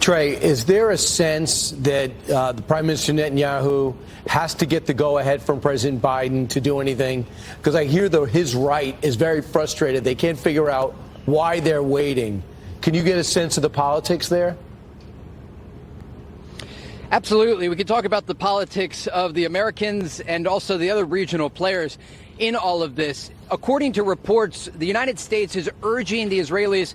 Trey, is there a sense that the Prime Minister Netanyahu has to get the go-ahead from President Biden to do anything? Because I hear his right is very frustrated. They can't figure out why they're waiting. Can you get a sense of the politics there? Absolutely. We can talk about the politics of the Americans and also the other regional players in all of this. According to reports, the United States is urging the Israelis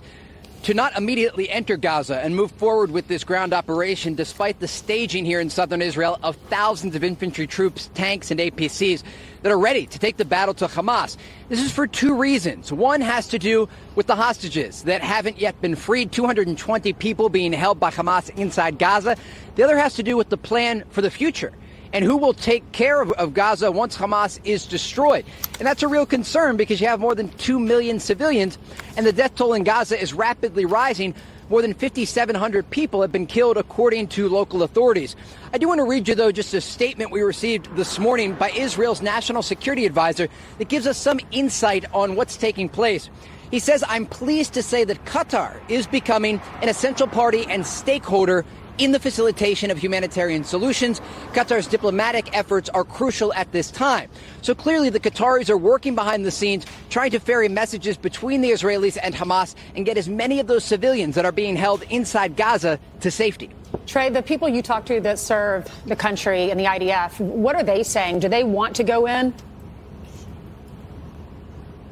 to not immediately enter Gaza and move forward with this ground operation, despite the staging here in southern Israel of thousands of infantry troops, tanks, and APCs that are ready to take the battle to Hamas. This is for two reasons. One has to do with the hostages that haven't yet been freed, 220 people being held by Hamas inside Gaza. The other has to do with the plan for the future and who will take care of Gaza once Hamas is destroyed. And that's a real concern because you have more than 2 million civilians, and the death toll in Gaza is rapidly rising. More than 5,700 people have been killed, according to local authorities. I do want to read you, though, just a statement we received this morning by Israel's national security advisor that gives us some insight on what's taking place. He says, "I'm pleased to say that Qatar is becoming an essential party and stakeholder in the facilitation of humanitarian solutions. Qatar's diplomatic efforts are crucial at this time." So clearly the Qataris are working behind the scenes, trying to ferry messages between the Israelis and Hamas and get as many of those civilians that are being held inside Gaza to safety. Trey, the people you talk to that serve the country and the IDF, what are they saying? Do they want to go in?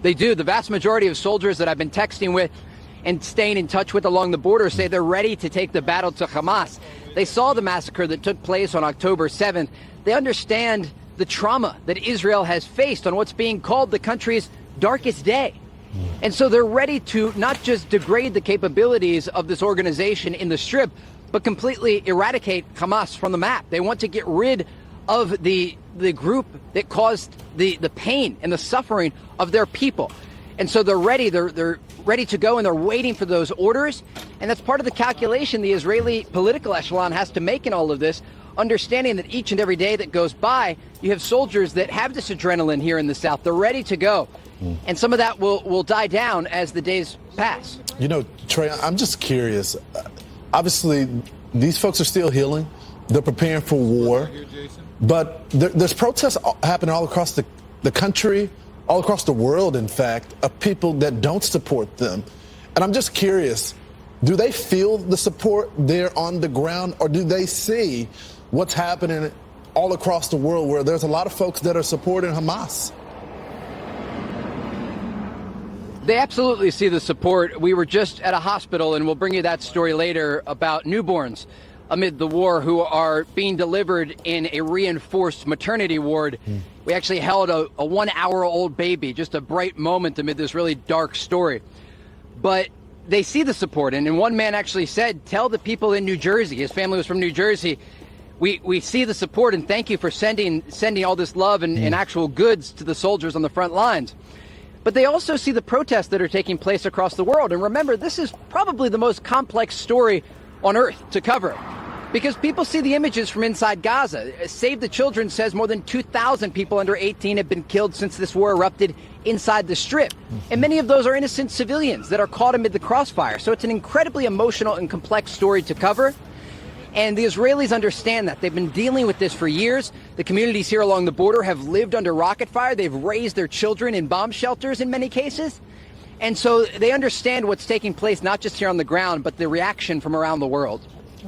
They do. The vast majority of soldiers that I've been texting with and staying in touch with along the border say they're ready to take the battle to Hamas. They saw the massacre that took place on October 7th. They understand the trauma that Israel has faced on what's being called the country's darkest day. And so they're ready to not just degrade the capabilities of this organization in the Strip, but completely eradicate Hamas from the map. They want to get rid of the group that caused the pain and the suffering of their people. And so they're ready. They're ready to go, and they're waiting for those orders. And that's part of the calculation the Israeli political echelon has to make in all of this, understanding that each and every day that goes by, you have soldiers that have this adrenaline here in the South. They're ready to go. And some of that will die down as the days pass. You know, Trey, I'm just curious. Obviously, these folks are still healing. They're preparing for war. But there's protests happening all across the country, all across the world, in fact, of people that don't support them. And I'm just curious, do they feel the support there on the ground, or do they see what's happening all across the world where there's a lot of folks that are supporting Hamas? They absolutely see the support. We were just at a hospital, and we'll bring you that story later, about newborns amid the war who are being delivered in a reinforced maternity ward. We actually held a 1-hour-old baby, just a bright moment amid this really dark story. But they see the support. And one man actually said, tell the people in New Jersey, his family was from New Jersey, we see the support and thank you for sending all this love and actual goods to the soldiers on the front lines. But they also see the protests that are taking place across the world. And remember, this is probably the most complex story on earth to cover, because people see the images from inside Gaza. Save the Children says more than 2,000 people under 18 have been killed since this war erupted inside the Strip. And many of those are innocent civilians that are caught amid the crossfire. So it's an incredibly emotional and complex story to cover. And the Israelis understand that. They've been dealing with this for years. The communities here along the border have lived under rocket fire. They've raised their children in bomb shelters in many cases. And so they understand what's taking place, not just here on the ground, but the reaction from around the world.